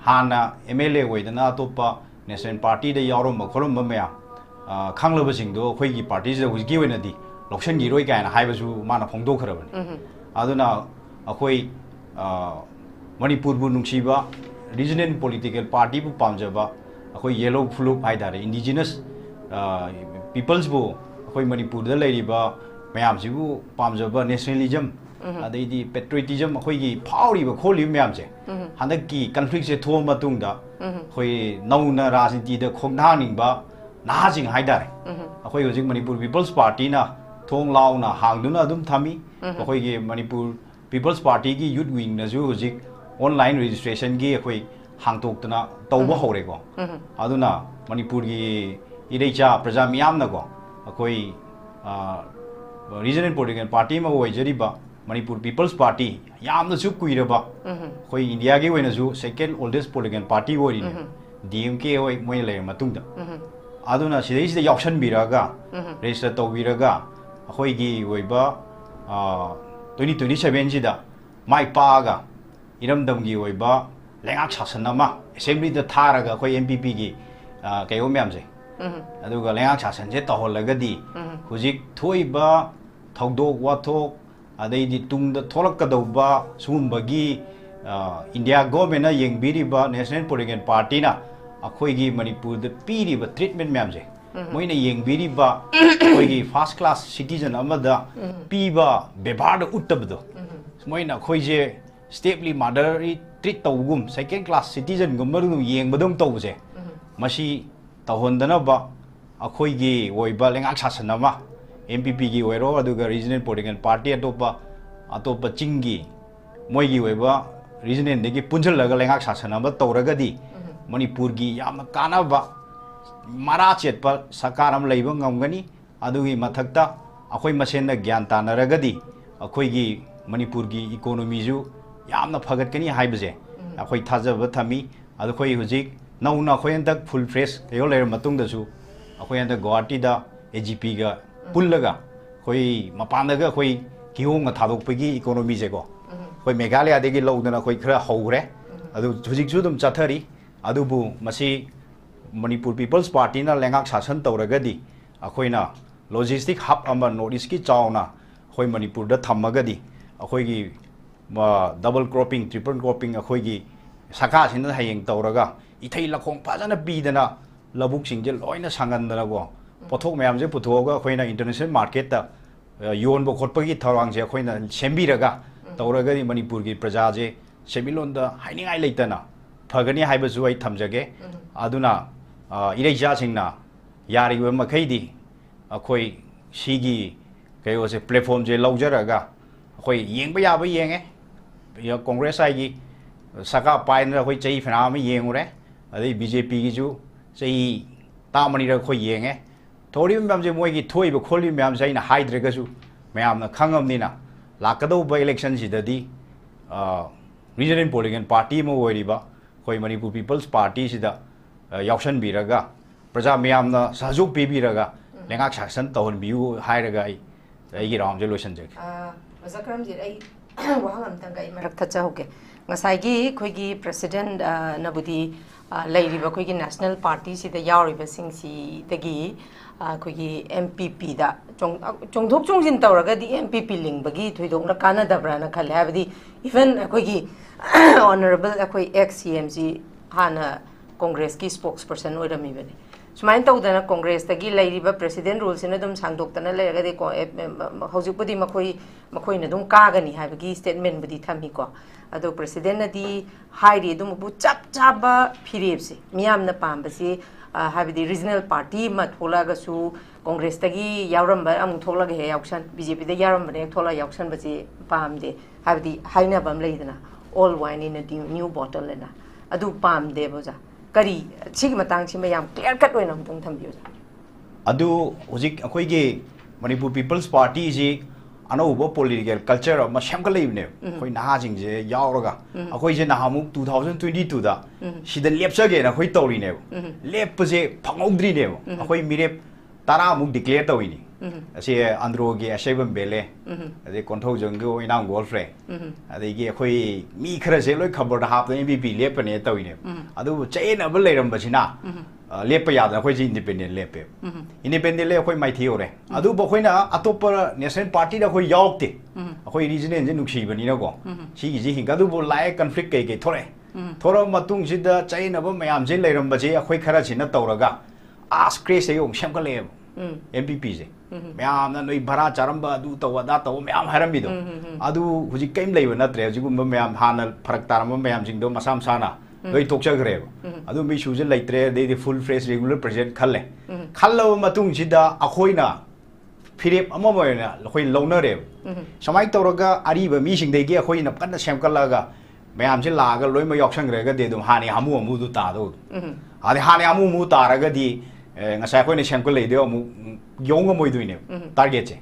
हाना MLA होइदना अतोपा national party दा यावरम खरम मया खांगलबसिंग दो अखोई की पार्टी से हुजगी ओइनदी लॉक्शन गिरोई कायना हाइबसु माना फोंदोखरबनी अदुना अखोई मणिपुर बु नुंसीबा रीजनल पॉलिटिकल पार्टी बु पामजबा अखोई येलो फ्लूप हाइदारे इंडिजिनस पीपल्स बु अखोई मणिपुर दा लेरिबा मयामसिबु पामजबा नेशनलिज्म अदैदी पेट्रियटिज्म अखोई की फाउरिबा खोलिब मयामसे हंदक की कॉन्फ्लिक्ट से थो मतुंगदा अखोई नौना राजनीति दा खोंगनानिंगबा नाजिंग हाइदारे अखोई हुजिक मणिपुर पीपल्स पार्टी ना थोंग लाउना हांगदुना अदुम थामी अखोई की मणिपुर पीपल्स पार्टी की यूथ विंग नजु हुजिक ऑनलाइन रजिस्ट्रेशन की अखोई हांगतोक्तना तौबा हौरेको अदुना मणिपुर की इरेचा प्रजा मियामनाको अखोई रीजनल पॉलिटिकल पार्टी में ओइजरिबा मणिपुर पीपल्स पार्टी यामनसु कुइरबा अखोई इंडिया की ओइनसु सेकेंड ओल्डेस्ट पॉलिटिकल पार्टी ओइरिने DMK होय मोय ले मतुंगदा अदुना सिदैसिदा यावसन बिरागा रेजिस्टर तौबिरागा अखोई की ओइबा 2027 सिदा माइ पागा इरमदमगी ओइबा लेंगाक शासन अमा असेंबली दा थारगा अखोई MPP की कयो म्यामसे अदुगा लेंगाक शासन से तहोलगदी हुजिक थोइबा थौदोक वाथोक अदैदी तुंगदा थोलकदौबा सुमबगी इंडिया गवर्नमेंट येंगबिरिबा नेशनल पॉलिटिकल पार्टी ना अखोई मणिपुर द पीरिबा ट्रीटमेंट म्यामसे मोइना येंगबिरिबा अखोई फर्स्ट क्लास सिटीजन अमदा पीबा व्यवहार उत्तबदो मोइना अखोइजे स्टेपली मदररी ट्रीट तौगुम सेकेंड क्लास सिटीजन गुमबदुम येंगबदुम तौबसे मसी तहोंदनबा अखोइगी ओइबा लेंगाक शासन अमा MPP की ओइरो अदुगा रीजनल पॉलिटिकल पार्टी अतोपा चिंगी मोइगी ओइबा रीजनल देगी पुंजलगा लेंगाक शासन अमा तौरगदी मणिपुर की यामना कानाबा मारा चेतपा सरकार अम लैबा ngамगनी अदुगी मथक्ता अखोई मसेन ज्ञान तानरगदी अखोइगी मणिपुर की इकोनॉमी जु यामना फगतकनी हाइबजे अखोई थाजब थमी अदखोई हुजिक नौना अखोई अंदक फुल फ्रेश कयो लेर मतुंगदसु अखोई अंदक गुवाहाटी दा AGP गा पुल्लगा अखोई मपानदगा अखोई किहोंग थादोकपगी इकोनॉमी जेको अखोई मेघालय देगी लौदना अखोई खरा हौग्रे अदु हुजिकसु दुम चथरी अदुबु मसी मणिपुर पीपल्स पार्टी ना लेंगाक शासन तौरगदी अखोइना लॉजिस्टिक हब अमा नॉर्थ ईस्ट की चावना अखोई मणिपुर दा थमगदी अखोइगी डबल क्रॉपिंग ट्रिपल क्रॉपिंग अखोइगी सका सिन हयेंग तौरगा इथै लखोंग फजना पीदना लबुक सिंजे लोइना सांगनदनागो पोथोक मयाम जे पुथोगा अखोइना इंटरनेशनल मार्केट ता योन बो खोटपगी थरांग जे अखोइना सेंबिरगा तौरगदी मणिपुर की प्रजा जे सेमिलोन दा हाइनिंगाइ लेतना फगनी हाइबसु आई थमजगे अदुना इरेजा सिंगना यारिबा मखैदी अखोई सिगी कयो से प्लेटफॉर्म जे लौजरगा अखोई येंबा याबा येंगे या कांग्रेस आइगी सका पाइन अखोई चई फनाम येंगुरे अदे BJP की जु चई तामनी र अखोई येंगे थोड़ी मैम जे मोई की थोइबा खोलि मैम जे हाइद्रगसु मैम खंगमनिना लाकदौबा इलेक्शन सिददी रीजनल पॉलिटिकल पार्टी में ओइरिबा अखोई मणिपुर पीपल्स पार्टी सिदा यावसन बिरगा प्रजा मैम सहयोग पीबीरगा लेंगाक शासन तौहनबियु हाइरगा आई राउंड जे लोसन जे मजकरम जे आई वहां अंतंग आई मरक थचाहोगे ngसाइगी खोइगी प्रेसिडेंट नबुदी लैरिबा खोइगी नेशनल पार्टी सिदा यावरिबा सिंगसी दगी खोइगी MPP दा चोंगथोक चोंगजिन तौरगदी MPP लिंगबगी थोइदोंना कानादब्राना खले हाबदी इवन खोइगी ऑनरेबल अखोई ex-CMC हाना कांग्रेस की स्पोक्स पर्सन ओइरमीबने सुमाइन तौदना कांग्रेस तगी लैरिबा प्रेसिडेंट रूल सिना दम सांगदोक्तना लेरगदे को हौजिकपुदी मखोइना दुम कागनी हाबगी स्टेटमेंट बुदी थमीको अदो प्रेसिडेंट नदी हाइरी दुम बु चप चाबा फिरेबसे मियामना पामबसी हाबदी रीजनल पार्टी मा थोलागसु कांग्रेस तगी यावरंबा अमु थोलागे हे यावसन BJP दा यावरंबने थोला यावसन बसी पामदे हाबदी हाइनाबम लेदना all wine in a new bottle लेना अदु पामदे बोजा करी सिग मतंग सिम याम क्लियर कट ओइना हमतंग थम्बियो अदु होजिक अखोइगे मणिपुर पीपल्स पार्टी जी अनौबो पॉलिटिकल कल्चर अमा सेमगलेबने अखोइ नाहाजिंग जे यावरगा अखोइ जे नाहामु 2022 दा सिदा लेपसगे ना अखोइ तौरिने लेपजे फंगौद्रिने अखोइ मिरेप 10 मुक डिक्लेयर तौइनी ꯑꯁꯤ ꯑꯟꯗ꯭ꯔꯣꯒꯤ ꯑꯁꯩꯕꯝ ꯕꯦꯂꯦ ꯑꯗꯩ ꯀꯣꯟꯊꯧꯖꯝꯒꯤ ꯑꯣꯏꯅꯥꯝ ꯒꯣꯜꯐ꯭ꯔꯦ ꯑꯗꯒꯤ ꯑꯩꯈꯣꯏ ꯃꯤ ꯈꯔꯁꯦ ꯂꯣꯏ ꯈꯕꯔꯗ ꯍꯥꯞꯇꯅ MVP ꯂꯦꯞꯄꯅꯦ ꯇꯧꯏꯅꯦ ꯑꯗꯨꯕꯨ ꯆꯌꯦꯠꯅꯕ ꯂꯩꯔꯝꯕꯁꯤꯅ ꯂꯦꯞꯄ ꯌꯥꯗꯅ ꯑꯩꯈꯣꯏꯁꯤ ꯏꯟꯗꯤꯄꯦꯟꯗꯦꯟ ꯂꯦꯞꯄꯦ ꯏꯟꯗꯤꯄꯦꯟꯗꯦꯟ ꯂꯦꯞ ꯑꯩꯈꯣꯏ ꯃꯥꯏꯊꯤ ꯌꯧꯔꯦ ꯑꯗꯨꯕꯨ ꯑꯩꯈꯣꯏꯅ ꯑꯇꯣꯞꯄ ꯅꯦꯁꯅꯦꯜ ꯄꯥꯔꯇꯤꯗ ꯑꯩꯈꯣꯏ ꯌꯥꯎꯔꯛꯇꯦ ꯑꯩꯈꯣꯏ ꯔꯤꯖꯅꯦꯜꯁꯦ ꯅꯨꯡꯁꯤꯕꯅꯤꯅꯀꯣ ꯁꯤꯒꯤꯁꯤ ꯍꯤꯡꯒ ꯑꯗꯨꯕꯨ ꯂꯥꯛꯑꯦ ꯀꯟꯐ꯭ꯂꯤꯛ ꯀꯩꯀꯩ ꯊꯣꯛꯂꯛꯑꯦ ꯊꯣꯛꯂꯛꯑ ꯃꯇꯨꯡꯁꯤꯗ ꯆꯌꯦꯠꯅꯕ ꯃꯌꯥꯝꯁꯦ ꯂꯩꯔꯝꯕꯁꯦ ꯑꯩꯈꯣꯏ ꯈꯔꯁꯤꯅ ꯇꯧꯔꯒ ꯀ꯭ꯔꯦꯁꯇꯒꯤ ꯑꯃꯨꯛ ꯁꯦꯝꯒꯠꯂꯛꯑꯦꯕ MPPꯁꯦ ꯃꯌꯥꯝꯅ ꯅꯣꯏ ꯚꯔꯥ ꯆꯥꯔꯝꯕ ꯑꯗꯨ ꯇꯧꯕ ꯑꯗꯥ ꯇꯧꯕ ꯃꯌꯥꯝ ꯍꯥꯏꯔꯝꯃꯤꯗꯣ ꯑꯗꯨ ꯍꯧꯖꯤꯛ ꯀꯩꯝ ꯂꯩꯕ ꯅꯠꯇ꯭ꯔꯦ ꯍꯧꯖꯤꯛꯒꯨꯝꯕ ꯃꯌꯥꯝ ꯍꯥꯟꯅ ꯐꯔꯛ ꯇꯥꯔꯝꯕ ꯃꯌꯥꯝꯁꯤꯡꯗꯣ ꯃꯁꯥ ꯃꯁꯥꯅ ꯂꯣꯏ ꯇꯣꯛꯆꯈ꯭ꯔꯦꯕ ꯑꯗꯨꯝꯕ ꯏꯁꯨꯁꯦ ꯂꯩꯇ꯭ꯔꯦ ꯑꯗꯩꯗꯤ ꯐꯨꯜ ꯐ꯭ꯔꯦꯁ ꯔꯤꯒꯨꯂꯔ ꯄ꯭ꯔꯦꯁꯤꯗꯦꯟꯠ ꯈꯜꯂꯦ ꯈꯜꯂꯕ ꯃꯇꯨꯡꯁꯤꯗ ꯑꯩꯈꯣꯏꯅ ꯐꯤꯔꯦꯞ ꯑꯃ ꯑꯣꯏꯅ ꯑꯩꯈꯣꯏ ꯂꯧꯅꯔꯦꯕ ꯁꯨꯃꯥꯏꯅ ꯇꯧꯔꯒ ꯑꯔꯤꯕ ꯃꯤꯁꯤꯡꯗꯒꯤ ꯑꯩꯈꯣꯏꯅ ꯀꯟꯅ ꯁꯦꯝꯒꯠꯂꯒ ꯃꯌꯥꯝꯁꯦ ꯂꯥꯛꯑꯒ ꯂꯣꯏꯅꯃꯛ ꯌꯥꯎꯁꯟꯈ꯭ꯔꯒꯗꯤ ꯑꯗꯨꯝ ꯍꯥꯟꯅ ꯍꯥꯃꯨ ꯍꯥꯃꯨꯗꯨ ꯇꯥꯗꯧꯗꯣ ꯑꯗꯩ ꯍꯥꯟꯅ ꯍꯥꯃꯨ ꯍꯥꯃꯨ ꯇꯥꯔꯒꯗꯤ ꯉꯁꯥꯏ ꯑꯩꯈꯣꯏꯅ ꯁꯦꯝꯒꯠꯂꯛꯏꯗꯣ ꯑꯃꯨꯛ ꯌꯧ ꯉꯝꯃꯣꯏꯗꯣꯏꯅꯦꯕ ꯇꯥꯔꯒꯦꯠꯁꯦ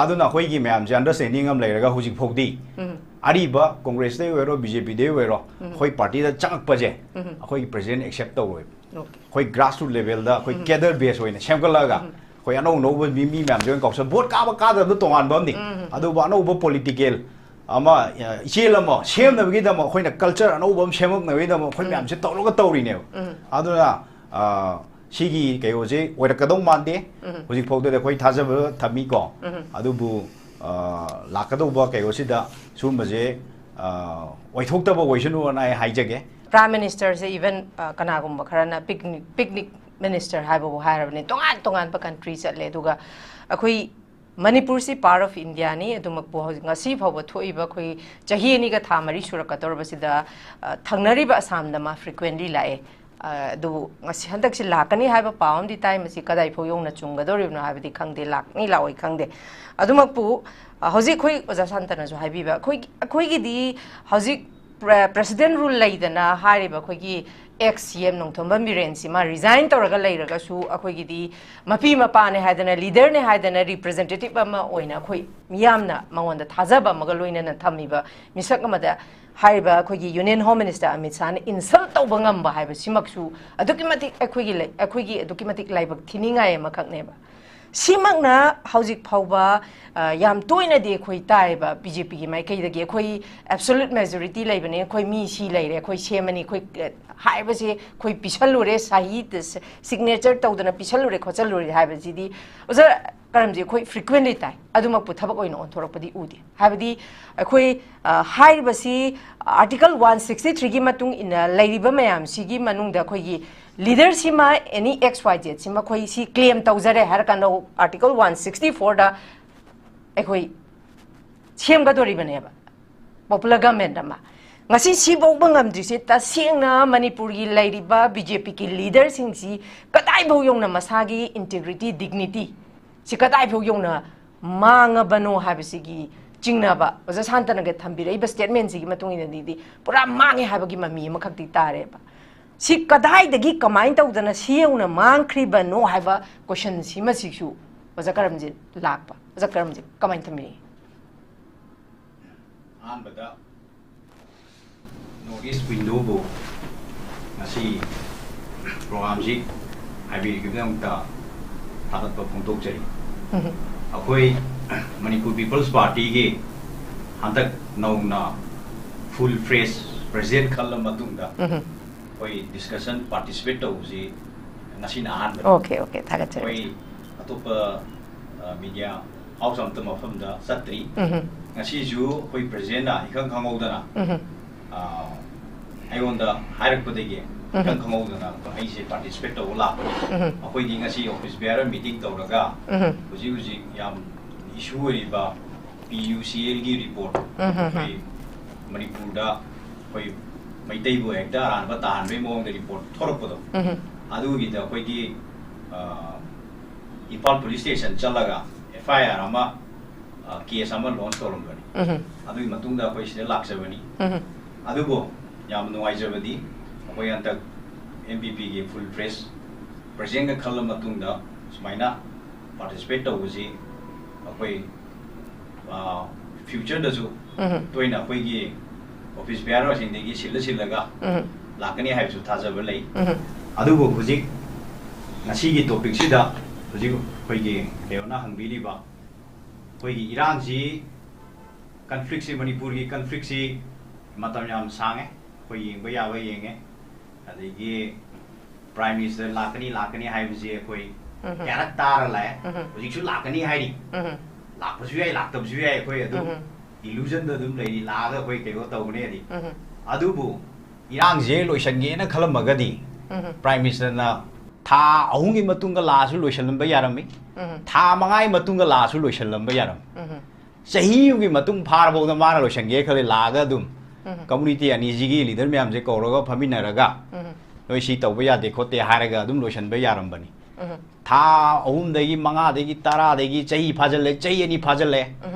ꯑꯗꯨꯅ ꯑꯩꯈꯣꯏꯒꯤ ꯃꯌꯥꯝꯁꯦ ꯑꯟꯗꯔꯁ꯭ꯇꯦꯟꯗꯤꯡ ꯑꯃ ꯂꯩꯔꯒ ꯍꯧꯖꯤꯛ ꯐꯥꯎꯗꯤ ꯑꯔꯤꯕ ꯀꯣꯡꯒ꯭ꯔꯦꯁꯇꯩ ꯑꯣꯏꯔꯣ BJPꯗꯩ ꯑꯣꯏꯔꯣ ꯑꯩꯈꯣꯏ ꯄꯥꯔꯇꯤꯗ ꯆꯪꯉꯛꯄꯁꯦ ꯑꯩꯈꯣꯏꯒꯤ ꯄ꯭ꯔꯦꯁꯤꯗꯦꯟꯠ ꯑꯦꯛꯁꯦꯞ ꯇꯧꯔꯣꯏꯕ ꯑꯩꯈꯣꯏ ꯒ꯭ꯔꯥꯁꯔꯨꯠ ꯂꯦꯚꯦꯜꯗ ꯑꯩꯈꯣꯏ ꯀꯦꯗꯔ ꯕꯦꯁ ꯑꯣꯏꯅ ꯁꯦꯝꯒꯠꯂꯒ ꯑꯩꯈꯣꯏ ꯑꯅꯧ ꯑꯅꯧꯕ ꯃꯤ ꯃꯌꯥꯝꯁꯦ ꯑꯣꯏꯅ ꯀꯧꯁꯜ ꯚꯣꯠ ꯀꯥꯕ ꯀꯥꯗꯕꯗ ꯇꯣꯉꯥꯟꯕ ꯑꯃꯅꯤ ꯑꯗꯨꯕꯨ ꯑꯅꯧꯕ ꯄꯣꯂꯤꯇꯤꯀꯦꯜ ꯑꯃ ꯏꯆꯦꯜ ꯑꯃ ꯁꯦꯝꯅꯕꯒꯤꯗꯃꯛ ꯑꯩꯈꯣꯏꯅ ꯀꯜꯆꯔ ꯑꯅꯧꯕ ꯑꯃ ꯁꯦꯝꯃꯛꯅꯕꯒꯤꯗꯃꯛ ꯑꯩꯈꯣꯏ ꯃꯌꯥꯝꯁꯦ ꯇꯧꯔꯒ ꯇꯧꯔꯤꯅꯦꯕ ꯑꯗꯨꯅ ꯁꯤꯒꯤ ꯀꯩꯅꯣꯁꯦ ꯑꯣꯏꯔꯛꯀꯗꯧ ꯃꯥꯟꯗꯦ ꯍꯧꯖꯤꯛ ꯐꯥꯎꯗꯗꯤ ꯑꯩꯈꯣꯏ ꯊꯥꯖꯕ ꯊꯝꯃꯤꯀꯣ ꯑꯗꯨꯕꯨ ꯂꯥꯛꯀꯗꯧꯕ ꯀꯩꯅꯣꯁꯤꯗ ꯁꯤꯒꯨꯝꯕꯁꯦ ꯑꯣꯏꯊꯣꯛꯇꯕ ꯑꯣꯏꯁꯅꯨꯅ ꯑꯩ ꯍꯥꯏꯖꯒꯦ ꯄ꯭ꯔꯥꯏꯝ ꯃꯤꯅꯤꯁꯇꯔꯁꯦ ꯏꯚꯟ ꯀꯅꯥꯒꯨꯝꯕ ꯈꯔꯅ ꯄꯤꯛꯅꯤꯛ ꯃꯤꯅꯤꯁꯇꯔ ꯍꯥꯏꯕꯕꯨ ꯍꯥꯏꯔꯕꯅꯤ ꯇꯣꯉꯥꯟ ꯇꯣꯉꯥꯟꯕ ꯀꯟꯇ꯭ꯔꯤ ꯆꯠꯂꯦ ꯑꯗꯨꯒ ꯑꯩꯈꯣꯏ ꯃꯅꯤꯄꯨꯔꯁꯤ ꯄꯥꯔꯠ ꯑꯣꯐ ꯏꯟꯗꯤꯌꯥꯅꯤ ꯑꯗꯨꯃꯛꯄꯨ ꯍꯧꯖꯤꯛ ꯉꯁꯤ ꯐꯥꯎꯕ ꯊꯣꯛꯏꯕ ꯑꯩꯈꯣꯏ ꯆꯍꯤ 2ꯒ ꯊꯥ 4 ꯁꯨꯔꯛꯀꯗꯧꯔꯕꯁꯤꯗ ꯊꯪꯅꯔꯤꯕ ꯑꯁꯥꯝꯗ ꯃꯥ ꯐ꯭ꯔꯤꯀ꯭ꯋꯦꯟꯂꯤ ꯂꯥꯛꯑꯦ ꯑꯗꯨꯕꯨ ꯉꯁꯤ ꯍꯟꯗꯛꯁꯤ ꯂꯥꯛꯀꯅꯤ ꯍꯥꯏꯕ ꯄꯥꯎ ꯑꯃꯗꯤ ꯇꯥꯏ ꯃꯁꯤ ꯀꯗꯥꯏꯐꯥꯎ ꯌꯧꯅ ꯆꯨꯝꯒꯗꯧꯔꯤꯕꯅꯣ ꯍꯥꯏꯕꯗꯤ ꯈꯪꯗꯦ ꯂꯥꯛꯅꯤ ꯂꯥꯛꯑꯣꯏ ꯈꯪꯗꯦ ꯑꯗꯨꯃꯛꯄꯨ ꯍꯧꯖꯤꯛ ꯑꯩꯈꯣꯏ ꯑꯣꯖꯥ ꯁꯥꯟꯇꯅꯁꯨ ꯍꯥꯏꯕꯤꯕ ꯑꯩꯈꯣꯏꯒꯤꯗꯤ ꯍꯧꯖꯤꯛ ꯄ꯭ꯔꯦꯁꯤꯗꯦꯟꯠ ꯔꯨꯜ ꯂꯩꯗꯅ ꯍꯥꯏꯔꯤꯕ ꯑꯩꯈꯣꯏꯒꯤ ꯑꯦꯛꯁ CM ꯅꯣꯡꯊꯣꯝꯕꯝ ꯕꯤꯔꯦꯟꯁꯤ ꯃꯥ ꯔꯤꯖꯥꯏꯟ ꯇꯧꯔꯒ ꯂꯩꯔꯒꯁꯨ ꯑꯩꯈꯣꯏꯒꯤꯗꯤ ꯃꯄꯤ ꯃꯄꯥꯅꯦ ꯍꯥꯏꯗꯅ ꯂꯤꯗꯔꯅꯦ ꯍꯥꯏꯗꯅ ꯔꯤꯄ꯭ꯔꯖꯦꯟꯇꯦꯇꯤꯚ ꯑꯃ ꯑꯣꯏꯅ ꯑꯩꯈꯣꯏ ꯃꯤꯌꯥꯝꯅ ꯃꯉꯣꯟꯗ ꯊꯥꯖꯕ ꯑꯃꯒ ꯂꯣꯏꯅꯅ ꯊꯝꯃꯤꯕ ꯃꯤꯁꯛ ꯑꯃꯗ ꯍꯥꯏꯔꯤꯕ ꯑꯩꯈꯣꯏꯒꯤ ꯌꯨꯅꯤꯌꯟ ꯍꯣꯝ ꯃꯤꯅꯤꯁꯇꯔ ꯑꯃꯤꯠ ꯁꯥꯍꯅ ꯏꯟꯁꯜꯠ ꯇꯧꯕ ꯉꯝꯕ ꯍꯥꯏꯕꯁꯤꯃꯛꯁꯨ ꯑꯗꯨꯛꯀꯤ ꯃꯇꯤꯛ ꯑꯩꯈꯣꯏꯒꯤ ꯑꯗꯨꯛꯀꯤ ꯃꯇꯤꯛ ꯂꯥꯏꯕꯛ ꯊꯤꯅꯤꯡꯉꯥꯏ ꯑꯃꯈꯛꯅꯦꯕ सिमकना हौजिक फाउबा याम तोइनदे अखोइ तारेबा BJP की माइकैदगी अखोइ एब्सोल्यूट मेजॉरिटी लेबने अखोइ मी सी लेरे अखोइ सेमनी अखोइ हाइबसे अखोइ पिछलुरे साहित सिग्नेचर तौदना पिछलुरे खोचलुरे हाइबसिदी ओजा करमजे अखोइ फ्रीक्वेंटली ताइ अदुमकपु थबक ओइन ओन्थोरकपदि उदे हाइबदि अखोइ हाइबसी आर्टिकल 163 की मतुंग इन लेरिबा मयाम सिगी मनुंगदा अखोइगी लीडर सिमा एनी XYZ सिमा अखोइ सी क्लेम तौजरे हर कानो आर्टिकल 164 दा अखोइ सेमगदोरिबनेबा पॉपुलर गवर्नमेंट अमा ngasi sibok bangam drise ta sengna manipur gi lairiba BJP ki leader singsi kadai bau yongna masagi integrity dignity si kadai bau yongna manga bano habisi gi chingna ba oja santana ge thambire iba statement si gi matung ina di pura mangi habagi mami makhakti tare ba si kadai dagi kamain tawdana si yongna mangkhri bano haiba question si ma siksu oja karamji lakpa oja karamji kamain thamire an bada Notice window bo nasi program ji habi gudang ta hadat pa pungtok jari akoi Manipur People's Party ge hantak nauna full fresh president khala matungda koi discussion participate to ji nasi na han okay thagat koi atopa media house am ta mafam da satri ngasi ju koi president na ikang khangau da na I want the higher Kodegi, Kankamodana, I say participate to Ola, appointing a sea office bearer meeting Toraga, was using Yam issue about PUCLG report, Manipurda, my table actor and Batan, Remo the report, Toropodo. Adu get the Quaki Ipal police station, Chalaga, FIR Ama, Kiasama launch Torumani. Adu Matunda, which the Laxavani. Adubo. Yam nuwaijabadi akoy antak MPP ge full fresh president ka khala matungda sumaina participate tawuji akoy future da ju toina akoy gi office bearer sing de gi silaga lakani hai su thajaba lei adugo hujik ngasi gi topic sida ꯍꯧꯖꯤꯛ ꯑꯩꯈꯣꯏꯒꯤ ꯀꯩꯅꯣꯅ ꯍꯪꯕꯤꯔꯤꯕ ꯑꯩꯈꯣꯏꯒꯤ ꯏꯔꯥꯡꯁꯤ ꯀꯟꯐ꯭ꯂꯤꯛꯁꯤ ꯃꯅꯤꯄꯨꯔꯒꯤ ꯀꯟꯐ꯭ꯂꯤꯛꯁꯤ ꯃꯇꯝ ꯌꯥꯝ ꯁꯥꯡꯉꯦ ꯑꯩꯈꯣꯏ ꯌꯦꯡꯕ ꯌꯥꯕ ꯌꯦꯡꯉꯦ ꯑꯗꯒꯤ ꯄ꯭ꯔꯥꯏꯝ ꯃꯤꯅꯤꯁꯇꯔ ꯂꯥꯛꯀꯅꯤ ꯍꯥꯏꯕꯁꯤ ꯑꯩꯈꯣꯏ ꯀꯌꯥꯔꯛ ꯇꯥꯔ ꯂꯥꯛꯑꯦ ꯍꯧꯖꯤꯛꯁꯨ ꯂꯥꯛꯀꯅꯤ ꯍꯥꯏꯔꯤ ꯂꯥꯛꯄꯁꯨ ꯌꯥꯏ ꯂꯥꯛꯇꯕꯁꯨ ꯌꯥꯏ ꯑꯩꯈꯣꯏ ꯑꯗꯨꯝ illusionꯗ ꯑꯗꯨꯝ ꯂꯩꯔꯤ ꯂꯥꯛꯑꯒ ꯑꯩꯈꯣꯏ ꯀꯩꯅꯣ ꯇꯧꯒꯅꯤ ꯑꯗꯨꯕꯨ ꯏꯔꯥꯡꯁꯦ ꯂꯣꯏꯁꯟꯒꯦꯅ ꯈꯜꯂꯝꯃꯒꯗꯤ ꯄ꯭ꯔꯥꯏꯝ ꯃꯤꯅꯤꯁꯇꯔꯅ ꯊꯥ ꯑꯍꯨꯝꯒꯤ ꯃꯇꯨꯡꯗ ꯂꯥꯛꯑꯁꯨ ꯂꯣꯏꯁꯜꯂꯝꯕ ꯌꯥꯔꯝꯃꯤ ꯊꯥ ꯃꯉꯥꯒꯤ ꯃꯇꯨꯡꯗ ꯂꯥꯛꯑꯁꯨ ꯂꯣꯏꯁꯜꯂꯝꯕ ꯌꯥꯔꯝꯃꯤ ꯆꯍꯤ ꯑꯃꯒꯤ ꯃꯇꯨꯡ ꯐꯥꯔꯐꯥꯎꯗ ꯃꯥꯅ ꯂꯣꯏꯁꯟꯒꯦ ꯈꯜꯂꯦ ꯂꯥꯛꯑꯒ ꯑꯗꯨꯝ ꯀꯝꯃꯨꯅꯤꯇꯤ ꯑꯅꯤꯁꯤꯒꯤ ꯂꯤꯗꯔ ꯃꯌꯥꯝꯁꯦ ꯀꯧꯔꯒ ꯐꯝꯃꯤꯟꯅꯔꯒ ꯅꯣꯏ ꯁꯤ ꯇꯧꯕ ꯌꯥꯗꯦ ꯈꯣꯠꯇꯦ ꯍꯥꯏꯔꯒ ꯑꯗꯨꯝ ꯂꯣꯏꯁꯟꯕ ꯌꯥꯔꯝꯕꯅꯤ ꯊꯥ ꯑꯍꯨꯝꯗꯒꯤ ꯃꯉꯥꯗꯒꯤ ꯇꯔꯥꯗꯒꯤ ꯆꯍꯤ ꯐꯥꯖꯜꯂꯦ ꯆꯍꯤ ꯑꯅꯤ ꯐꯥꯖꯜꯂꯦ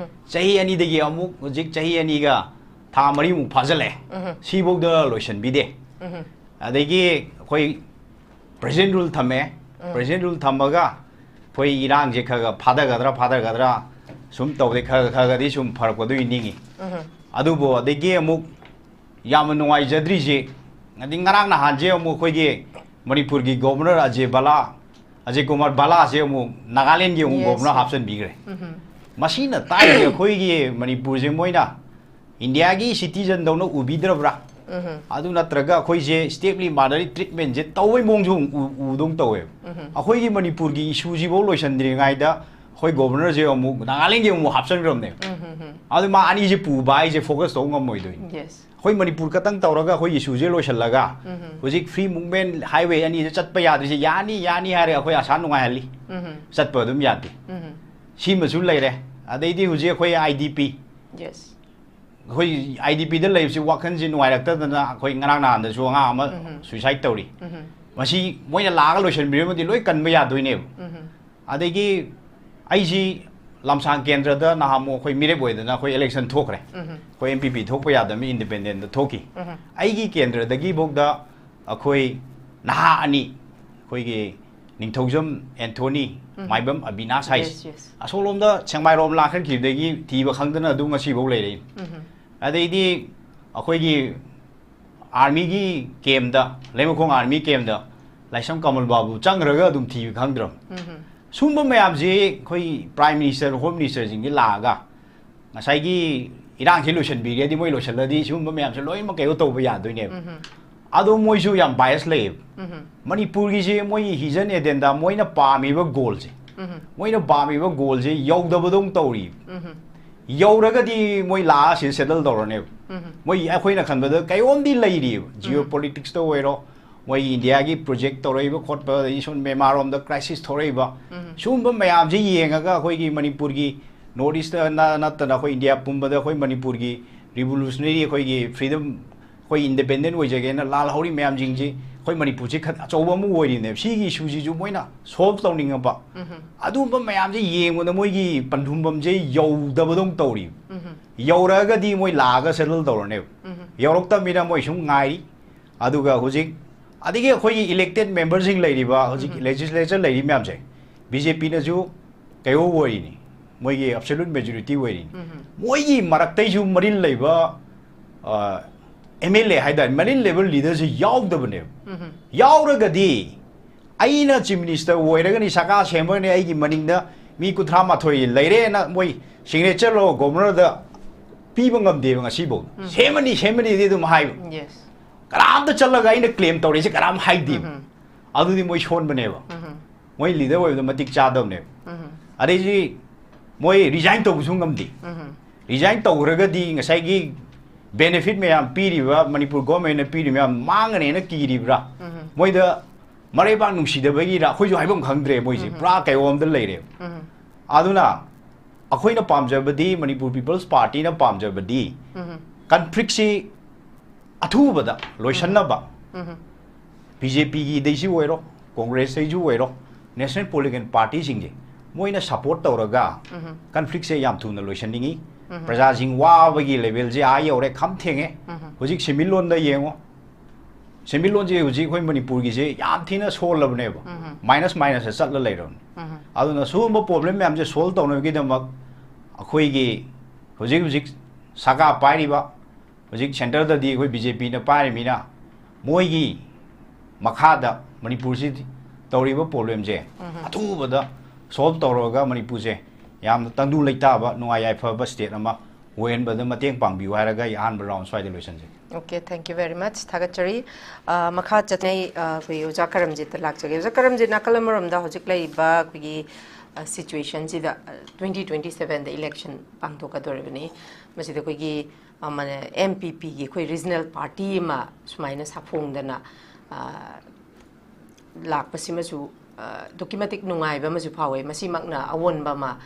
ꯆꯍꯤ ꯑꯅꯤꯗꯒꯤ ꯑꯃꯨꯛ ꯍꯧꯖꯤꯛ ꯆꯍꯤ ꯑꯅꯤꯒ ꯊꯥ ꯃꯔꯤꯃꯨꯛ ꯐꯥꯖꯜꯂꯦ ꯁꯤꯐꯧꯗ ꯂꯣꯏꯁꯟꯕꯤꯗꯦ ꯑꯗꯒꯤ ꯑꯩꯈꯣꯏ ꯄ꯭ꯔꯦꯁꯤꯗꯦꯟ ꯔꯨꯜ ꯊꯝꯃꯦ ꯄ꯭ꯔꯦꯁꯤꯗꯦꯟ ꯔꯨꯜ ꯊꯝꯃꯒ ꯑꯩꯈꯣꯏ ꯏꯔꯥꯡꯁꯦ ꯈꯔ ꯐꯥꯗꯒꯗ꯭ꯔꯥ ꯁꯨꯝ ꯇꯧꯗꯦ ꯈꯔꯒꯗꯤ ꯁꯨꯝ ꯐꯔꯛꯄꯗꯨ ꯅꯤꯡꯉꯤ ꯑꯗꯨꯕꯨ ꯑꯗꯒꯤ ꯑꯃꯨꯛ ꯌꯥꯝꯅ ꯅꯨꯡꯉꯥꯏꯖꯗ꯭ꯔꯤꯁꯤ ꯑꯗꯩ ꯉꯔꯥꯡ ꯅꯍꯥꯟꯁꯦ ꯑꯃꯨꯛ ꯑꯩꯈꯣꯏꯒꯤ ꯃꯅꯤꯄꯨꯔꯒꯤ ꯒꯣꯕꯔꯅꯔ ꯑꯖय ꯀꯨꯃꯥꯔ ꯕꯥꯂꯥꯁꯦ ꯑꯃꯨꯛ ꯅꯥꯒꯥꯂꯦꯟꯒꯤ ꯑꯃꯨꯛ ꯒꯣꯕꯔꯅꯔ ꯍꯥꯞꯆꯟꯕꯤꯈ꯭ꯔꯦ ꯃꯁꯤꯅ ꯇꯥꯛꯏꯁꯦ ꯑꯩꯈꯣꯏꯒꯤ ꯃꯅꯤꯄꯨꯔꯁꯦ ꯃꯣꯏꯅ ꯏꯟꯗꯤꯌꯥꯒꯤ ꯁꯤꯇꯤꯖꯟꯗꯧꯅ ꯎꯕꯤꯗ꯭ꯔꯕ꯭ꯔꯥ ꯑꯗꯨ ꯅꯠꯇ꯭ꯔꯒ ꯑꯩꯈꯣꯏꯁꯦ ꯁ꯭ꯇꯦꯠꯂꯤ ꯃꯥꯟꯅꯔꯤ ꯇ꯭ꯔꯤꯠꯃꯦꯟꯁꯦ ꯇꯧꯕꯩ ꯃꯑꯣꯡꯁꯨ ꯎꯗꯧ ꯇꯧꯋꯦꯕ ꯑꯩꯈꯣꯏꯒꯤ ꯃꯅꯤꯄꯨꯔꯒꯤ ꯏꯁꯨꯁꯤꯐꯥꯎ ꯂꯣꯏꯁꯟꯗ꯭ꯔꯤꯉꯩꯗ ꯑꯩꯈꯣꯏ ꯒꯣꯕꯔꯅꯔꯁꯦ ꯑꯃꯨꯛ ꯅꯥꯒꯥꯂꯦꯟꯒꯤ ꯑꯃꯨꯛ ꯍꯥꯞꯆꯟꯈ꯭ꯔꯕꯅꯦꯕ ꯑꯗꯨ ꯃꯥ ꯑꯅꯤꯁꯦ ꯄꯨꯕ ꯍꯥꯏꯁꯦ ꯐꯣꯀꯁ ꯇꯧꯕ ꯉꯝꯃꯣꯏꯗꯣꯏꯅꯤ ꯑꯩꯈꯣꯏ ꯃꯅꯤꯄꯨꯔ ꯈꯛꯇꯪ ꯇꯧꯔꯒ ꯑꯩꯈꯣꯏ ꯏꯁꯨꯁꯦ ꯂꯣꯏꯁꯜꯂꯒ ꯍꯧꯖꯤꯛ ꯐ꯭री ꯃꯨꯚꯃꯦꯟ ꯍꯥꯏꯋꯦ ꯑꯅꯤꯁꯦ ꯆꯠꯄ ꯌꯥꯗ꯭ꯔꯤꯁꯦ ꯌꯥꯅꯤ ꯍꯥꯏꯔꯒ ꯑꯩꯈꯣꯏ ꯑꯁꯥ ꯅꯨꯡꯉꯥꯏꯍꯜꯂꯤ ꯆꯠꯄ ꯑꯗꯨꯝ ꯌꯥꯗꯦ ꯁꯤꯃꯁꯨ ꯂꯩꯔꯦ ꯑꯗꯩꯗꯤ ꯍꯧꯖꯤꯛ ꯑꯩꯈꯣꯏ IDP ꯑꯩꯈꯣꯏ IDPꯗ ꯂꯩꯕꯁꯤ ꯋꯥꯈꯜꯁꯤ ꯅꯨꯡꯉꯥꯏꯔꯛꯇꯗꯅ ꯑꯩꯈꯣꯏ ꯉꯔꯥꯡ ꯅꯍꯥꯟꯗꯁꯨ ꯑꯉꯥꯡ ꯑꯃ ꯁꯨꯏꯁꯥꯏꯗ ꯇꯧꯔꯤ ꯃꯁꯤ ꯃꯣꯏꯅ ꯂꯥꯛꯑꯒ ꯂꯣꯏꯁꯟꯕꯤꯔꯝꯃꯗꯤ ꯂꯣꯏ ꯀꯟꯕ ꯌꯥꯗꯣꯏꯅꯦꯕ ꯑꯗꯒꯤ ꯑꯩꯁꯤ ꯂꯝꯁꯥꯡ ꯀꯦꯟꯗ꯭ꯔꯗ ꯅꯍꯥꯟꯃꯨꯛ ꯑꯩꯈꯣꯏ ꯃꯤꯔꯦꯞ ꯑꯣꯏꯗꯅ ꯑꯩꯈꯣꯏ ꯏꯂꯦꯛꯁꯟ ꯊꯣꯛꯈ꯭ꯔꯦ ꯑꯩꯈꯣꯏ MPP ꯊꯣꯛꯄ ꯌꯥꯗꯕꯅꯤ ꯏꯟꯗꯤꯄꯦꯟꯗꯦꯟꯇ ꯊꯣꯛꯈꯤ ꯑꯩꯒꯤ ꯀꯦꯟꯗ꯭ꯔꯗꯒꯤ ꯐꯥꯎꯗ ꯑꯩꯈꯣꯏ ꯅꯍꯥ ꯑꯅꯤ ꯑꯩꯈꯣꯏꯒꯤ ꯅꯤꯡꯊꯧꯖꯝ ꯑꯦꯟꯊꯣꯅꯤ ꯃꯥꯏꯕꯝ ꯑꯕꯤꯅꯥꯁ ꯍꯥꯏꯁꯦ ꯑꯁꯣꯝꯂꯣꯝꯗ ꯁꯦꯡꯃꯥꯏꯔꯣꯝ ꯂꯥꯛꯈꯠꯈꯤꯕꯗꯒꯤ ꯊꯤꯕ ꯈꯪꯗꯅ ꯑꯗꯨꯝ ꯉꯁꯤꯐꯥꯎ ꯂꯩꯔꯛꯏ ꯑꯗꯩꯗꯤ ꯑꯩꯈꯣꯏꯒꯤ आर्मी केम्दा लेमखोंग आर्मी केम्दा लाइसम कमल बाबू चंग्रगा अदुम थी खंगद्रम सुंब मयाम जे खोई प्राइम मिनिस्टर होम मिनिस्टर जिंग लागा ngasai irang hi lotion bi ge di moi lotion la di sum mayam se loi ma ke to ba ya doi ne ado moi su yam bias le manipur gi je moi hizan edenda moi na pa mi ba goal je moi na ba mi ba goal je yau da ba dong to ri yau ra ga di moi la sin settle do ne moi a khoi na khan ba da kai om di lai ri geopolitics to we ro moi india gi project to roi ba khot ba ison memarom da crisis thorei ba sum ba mayam je yenga ga khoi gi manipur gi north east नतना अखोई India पुंबद अखोई मणिपुर की revolutionary अखोई की freedom अखोई independent होई जगेना लाल हौरी मयाम जिंग जी अखोई मणिपुर से खत अचौब अमु ओइरिने सिगी इशू जी जु मोइना सॉल्व तौनिंगबा अदुम मयाम जे येंगोना मोइगी पंधुमबम जे यौदबदों तौरी यौरगदी मोइ लागा सेटल तौरने यौरक्ता मिना मोइ सुम ngai अदुगा हुजिक अदिगे अखोई इलेक्टेड मेंबर जिंग लैरिबा हुजिक लेजिस्लेचर लैरि मयाम जे बीजेपी न जु कयो ओइरिनी मोइगी एब्सोल्यूट मेजॉरिटी ओइरी मोइगी मरक्तै जु मरिन लैबा एमएलए हाइदा मरिन लेवल लीडर से यावदबने यावरगदी आइना चीफ मिनिस्टर ओइरगनी सका सेमने आइगी मनिंगदा मी कुथ्रा माथोय लैरे ना मोइ सिग्नेचर लो गवर्नर दा पीबा ngam देबा ngasiबो सेमनी दि दुम हाइ यस कराम द चलगा आइना क्लेम तौरे से कराम हाइदि अदुदि मोइ सोन बनेबा मोइ लीडर ओइबदा मतिक चादबने अरे जी मोई रिजाइन तौबुसुंगमदी रिजाइन तौरगदी ngसाइगी बेनिफिट मयाम पीरिबा मणिपुर गवर्नमेंट ने पीरि मयाम मांगने न कीरिब्रा मोइदा मरेबा नुसिदबगी रा खोइजु हाइबम खंगद्रे मोइसे पुरा कायोम द लैरे आदुना अखोइना पामजबदी मणिपुर पीपल्स पार्टी ना पामजबदी कन्फ्लिक्ट सी अथुबदा लोइसनबा बीजेपी की दैसी ओइरो कांग्रेस सैजु ओइरो नेशनल पॉलिटिकल पार्टी सिंगे मोइना सपोर्ट तौरगा कन्फ्लिक्ट से याम थुना लोइसनिंगी प्रजा जिंग वाबगी लेवल जे आ यौरे खम थेंगे हुजिक सिमिलोन दा येंगो सिमिलोन जे हुजिक खोइ मणिपुर गी जे याम थिना सोलबने माइनस से चटल लैरोन अदुना सुम प्रॉब्लम याम जे सोल्व तौनगी दमक अखोइ गी हुजिक सागा पाइरिबा हुजिक सेंटर दा दी खोइ बीजेपी ना पाइरिमिना मोइगी मखादा मणिपुर से तौरिबा problem J अथुबदा solve tawraga manipur se yam tangdu leitaba nungai yai phaba state ama wen ba da mateng pangbiu haraga yan round swai de loisan je. Okay, thank you very much. Thagachari, makha chatnei koi oja karamjit lakchage. Oja karamjit nakalamaram da hojik lai ba koi situation ji da 2027 the election pangto ka doribani. Masi da koi gi amane MPP gi koi regional party ma sumaina saphong dana lakpasima su documentic nungai ba masu phawe masi makna awon ba ma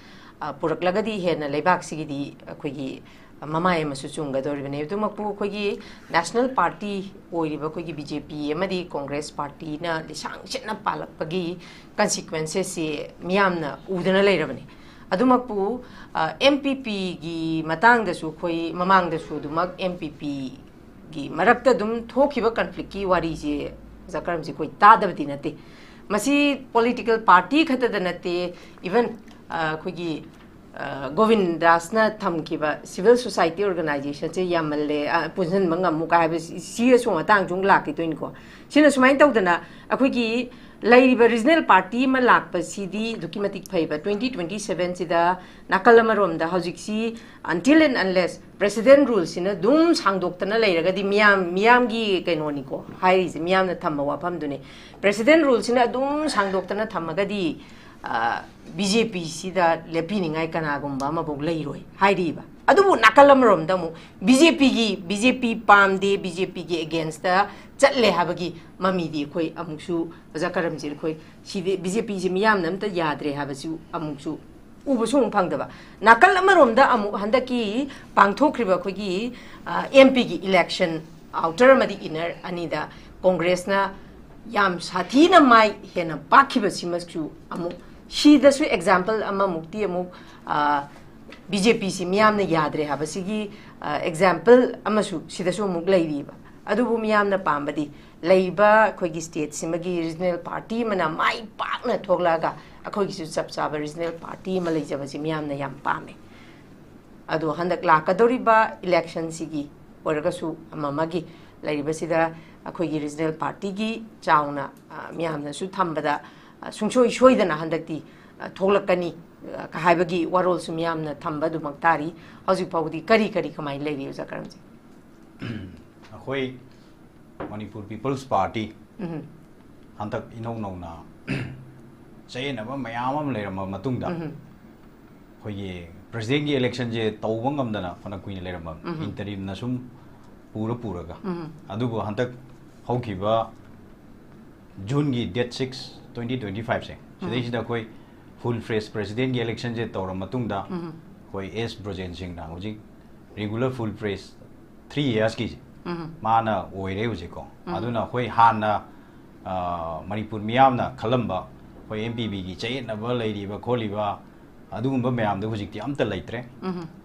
puraklagadi hena leibak sigidi koi gi mamai masu chunga doribane dumakpu khogi national party oiriba khogi BJP amadi Congress party na lisang chetna palakpagi consequences se miyamna udana leirabane adumakpu MPP gi matang da su khoi mamang da su dumak MPP gi marakta dum thokiba conflict ki wari je zakaram ji koi tadabdi nate masi political party khata da nate even khogi Govind Dasna Thamkiba civil society organization che yamalle punjan mangam muka ha serious wa tang jung lak ki toin ko sina sumain tawdana akhui gi lairiba regional party ma lak pa sidi documentic phaiba 2027 sida nakalamarom da hojik si until and unless president rules sina dum sangdoktana lairaga di miyam gi kainoni ko hairi se miyam na thamma wa pham dune president rules sina dum sangdoktana thammaga di BJP sida lepini ngai kana gumba ma bog leiroi hairi ba adubu nakalamrom damu BJP pamde BJP gi against the chatle habagi mami di khoi amuksu zakaram jir khoi sidi BJP ji miyam nam ta yadre habasu amuksu ubusung phangdaba nakalamrom da amu handaki pangthokriba khoi gi MP gi election outer madi inner anida Congress na yam sathina mai hena pakhiba simasu amu she the example ama mukti amuk BJP si miyam na yadre ha basigi example amasu sidasu muk leiba adubu miyam na pambadi leiba khoi gi state simagi regional party mana mai pak na thoglaga akhoi gi su chap chaba regional party ma leijaba si miyam na yam pame adu handak la kadoriba election sigi oraga su amamagi leiba sida akhoi gi regional party gi chauna miyam na su thambada sungchoi shoidana handakti tholakani kahibagi warol sumyamna thamba du maktari hoji pawdi kari kamai leiri zakaram ji akhoi Manipur People's Party handak inong na chaina ba mayam am leiram matungda khoi president gi election je tawbangam dana fana kuin leiram interim na sum pura ga adugo handak haukiba June gi date 6 2025 se sidai da koi full fresh president gi election je tawra matungda koi S Brojen Singh na hoji regular full fresh 3 years ki mana oire hoji ko aduna koi hana Manipur miyam na khalamba koi MPB gi chai na ba leiri ba kholi ba adugumba mayam da hoji ti amta leitre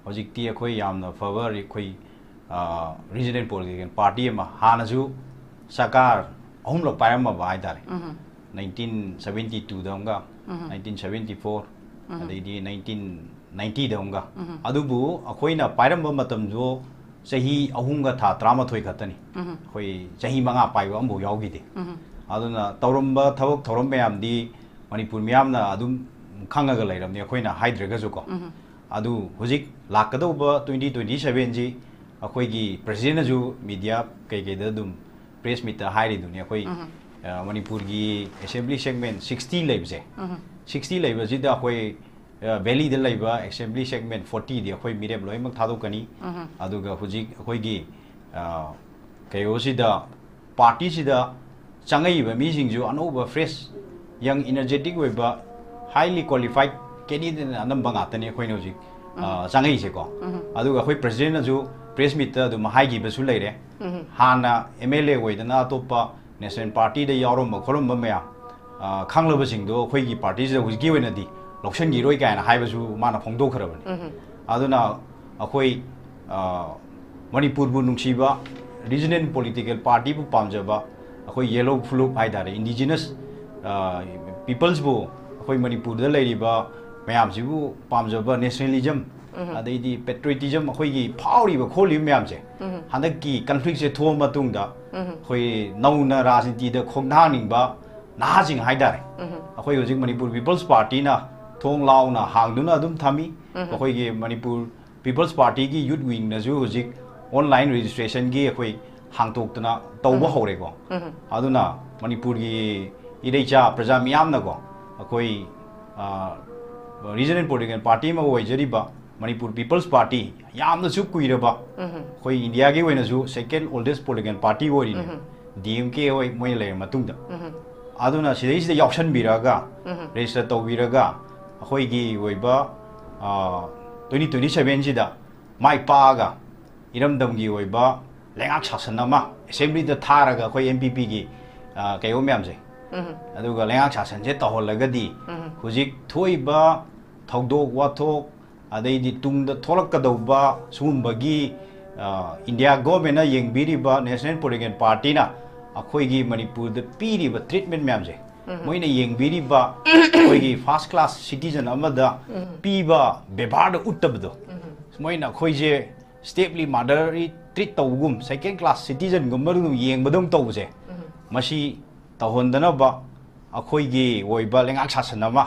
hoji ti koi yam na favor koi regional political party ma hana ju sakar ahum lo payam ma bai dare 1972 daunga 1974 adidi 1990 daunga adubu akoina pairamba matam jo sahi ahunga tha 33 khatani khoi sahi manga paiwa ambo yawgi de aduna tawramba thabak thoram mayam di Manipur miyam na adum khanga ga lairam ni akoina haidraga jo ko adu hojik lakadauba 2027 ji akoi gi president ju media kai kai da dum press meet hairi dunia akoi Manipur gi assembly segment 60 leibse 60 leiba ji da khoi valley de leiba assembly segment 40 di khoi mirem loi mak thadu kani aduga huji khoi gi kayo si da party si da changai ba mi sing ju anoba fresh young energetic we ba highly qualified candidate anam banga tani khoi no ji changai se ko aduga khoi president ju press meet da dum hai gi ba su leire hana MLA we da na topa national party da yarom ma khorom ba maya khanglaba sing do khoi gi party da huji we na di lokshan gi roi kaina hai ba su mana phongdo kharabani aduna akhoi Manipur bu nungsiba regional political party bu pamjaba akhoi yellow fluk hai dare indigenous peoples bu akhoi Manipur da leiriba mayam ji bu pamjaba nationalism adai patriotism akhoi gi phauri ba kholi mayam je handak ki conflict se thom matung da khoi nauna rajniti da khongna ning ba na jing hai dare akhoi hojik Manipur People's Party na thong launa hangduna adum thami khoi gi Manipur People's Party gi youth wing na ju hojik online registration gi khoi hangtok tana tawba hore ko aduna Manipur gi idaicha praja miyam na ko khoi regional political party ma woi jari ba Manipur People's Party yamna su kuiraba khoi India gi wena ju second oldest political party wori DMK hoi moi le matungda aduna sidai sida option biraga register to biraga khoi gi woiba 2027 sida mai paga iramdam gi woiba lengak sasan ama assembly da tharaga khoi MPP gi kayo myam je aduga lengak sasan je taholaga di hujik thoiba thogdok wathok adai di tungda tholakadauba sumbagi India government na yengbiriba National Political Party na akhoi gi Manipur da piriba treatment myam je moina yengbiriba akhoi gi first class citizen amada piba bebar da uttabdo moina akhoi je steply motherly treat tawgum second class citizen gumbaru yengbadum tawje masi tawhondana ba akhoi gi woiba lengak sasanama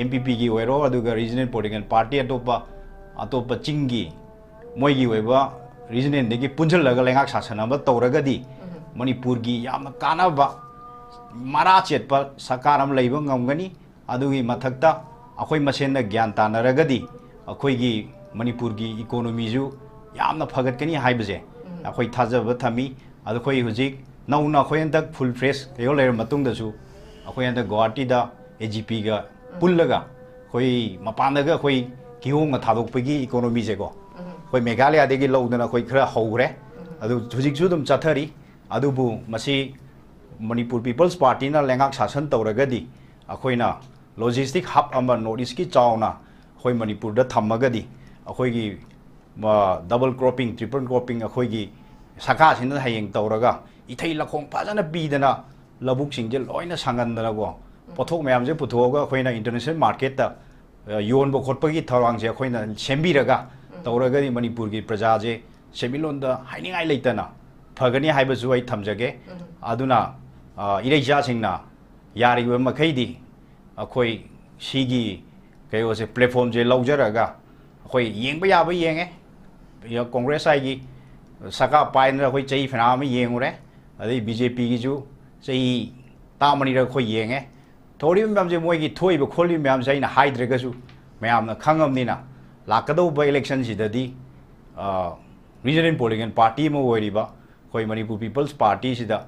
MPP gi oiro aduga regional political party atopa chingi moi gi woiba regional degi punjalaga lengak sasanama tawraga di Manipur gi yamna kanaba mara chetpa sakaram leiba ngamgani adugi mathakta akhoi masen na gyan tanaragadi akhoi gi Manipur gi economy ju yamna phagat kani haibaje akhoi thajaba thami adu khoi hujik nauna khoi andak full fresh kayo leir matung da su akhoi andak Guwahati da AGP ga pullaga khoi mapanaga khoi kihong ga thadok pagi economy je ko khoi Meghalaya degi lodana khoi khara hogre adu hujik ju dum chathari adubu masi Manipur People's Party na lengak sasan tawragadi akhoina logistic hub ama notice ki chawna khoi Manipur da thamagadi akhoi gi double cropping triple cropping akhoi gi saka sin da hayeng tawraga ithai lakhong pajana bidana labuk singje loina sangandana go pothok mayam je puthoga khoina international market ta yon bo khotpa gi tharang je khoina sembiraga tawragadi Manipur gi praja je semilon da hainingai leitana phagani haibasu ai thamjage aduna ireja singna yari we makhaidi akhoi sigi kayo se platform je laujaraga akhoi yengba ya ba yenge ya congress ai gi saka pain ra khoi chei phana ma yengure adai BJP gi ju chei tamani ra khoi yenge thori myam je moi gi thoi ba kholi myam sai na haidraga su myam na khangam ni na lakadau ba election sidadi regional political party mo woriba khoi Manipur People's Party sida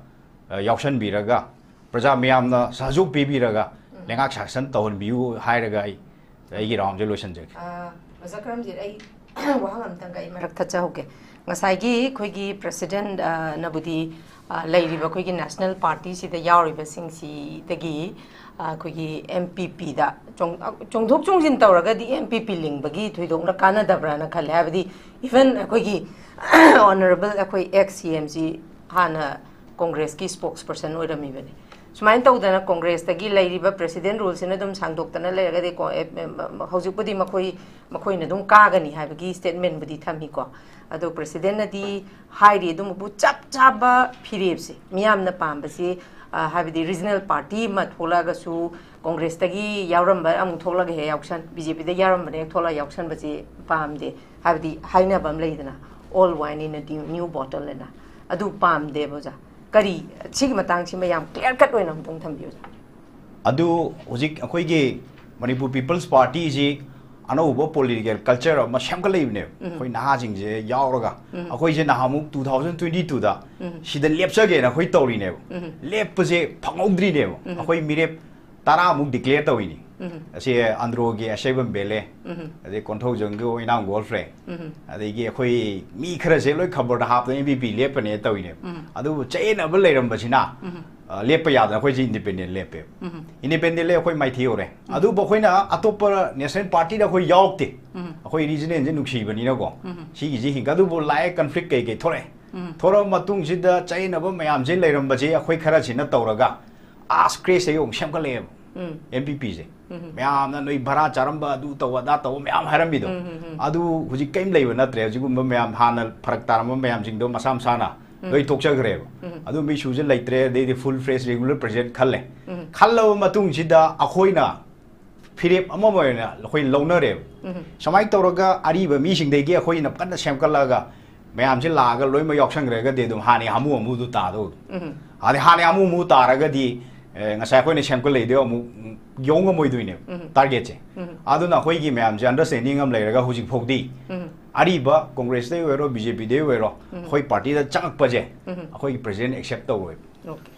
yakshan biraga praja miyamna sahjuk pibiraga lengak sasan tawon biu hairaga ai gi ram je lotion je mazakram ji ai wahang am tang kai marak thacha hoge ngasai gi khoi gi president nabudi leiriba khoi gi national party sida yauriba singsi tagi khoi gi MPP da chongthok chongjin tawraga di MPP lingbagi thoidokna kana dabra na khale habdi even khoi gi honorable akhoi ex CMG hana Congress ki spokesperson oirami bani sumain tawdana Congress tagi leiriba president rules na dum sangdoktana leiraga de ko hojupudi makhoi na dum kagani habagi statement budi thami ko ado president na di hairi dum bu chap chaba phirepse miyam na pambasi habidi regional party ma tholaga su Congress tagi yauramba am tholaga he yauksan BJP da yaramba ne thola yauksan baji pamde habidi haina bam leidana all wine in a new bottle na adu pamde boja kari chig matang chi mayam clear cut oina mtong thambiyo adu hojik akhoi gi Manipur People's Party ji anauba political culture ma shamkalibne khoi naha jing je yauraga akhoi je nahamuk 2022 da sida lepsage na khoi tawri ne lepse phangodri ne akhoi mirep tara muk declare tawini ase andro gi asebam bele ade konthau janggo inam golfre ade gi akhoi mi khara je loi khabar da hap MPP lepane tawine adu chain ab leiram basina lepa ya da akhoi ji independent lepe independent le akhoi mai thiore adu bo khoina atop national party da akhoi yaukte akhoi regional je nuksi bani na ko si gi ji hinga du bo lai conflict kai kai thore thora matung sida chain ab mayam je leiram baje akhoi khara china tawraga ask craze yong shamkale MPP je mayam na noi bhara charamba du tawa da tawa mayam harambido adu huji kaim leiba natre hujigum mayam hana pharak tarama mayam jingdo masam sana loi tokcha gre adu mi suje leitre de full fresh regular president khalle khallo matung sida akhoina फिरेप अमा मोयना अखोई लौनरे समाई तौरगा अरीब मीसिंगदेगी अखोई न कन्ना सेमकलगा ma'am से लाग लोई म यौसंग्रेगा दे दुम हाने हमु अमु दु तादो हाने हाने हमु मु तारगदी ngasai khoi ne sample le deu mu yong moi duine target che aduna khoi gi ma'am J understanding am leiraga hujik phokdi ari ba congress de wero bjp de wero khoi party da chak pa je khoi president accept to roi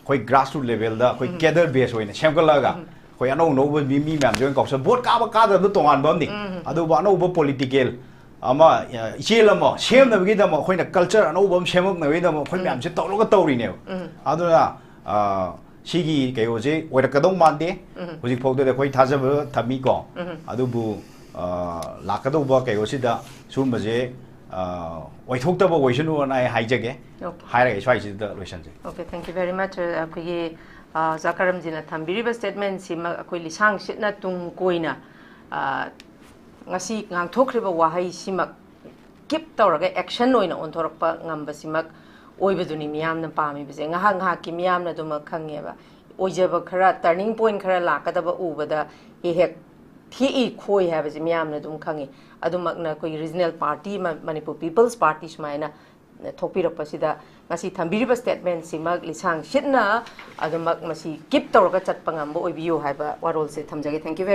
khoi grassroots level da khoi cadre base hoine sample laga khoi ano no mi ma'am je kau sa vote ka ba ka da tongan bam ni adu ba no political ama ichel ama sem na gi da ma khoi na culture ano bam semok na wi da ma khoi ma'am je to lo ga to ri ne aduna 시기 개요지 왜 이렇게 너무 많대? 우리 보도에 거의 다 잡아 다 미고 아주 뭐 라카도 뭐 개요시다 숨버지 왜 톡다 뭐 왜신우 나의 하이적에 하이라게 샤이지다 로션지. Okay, thank you very much. 그게 자카람지나 담비리바 스테이트먼트 시마 거의 리상 시나 둥고이나 ngasi ngang thokriba wahai simak kip tawraga action oina onthorpa ngamba simak ओइबदुनी मियामना पामी बजे ngहा ngha ki मियामना दुमा खंगेबा ओइजबा खरा turning point खरा लाकदबा उबदा हे हेक थी ई खोय हाबजे मियामना दुम खंगे अदुमकना कोई regional party Manipur people's party स्माइना थोपिरपसिदा ngasi thambiriba statement simak lisang shitna adumak masi kip tawraga chatpangamba oibiyo haiba warol se thamjage thank you very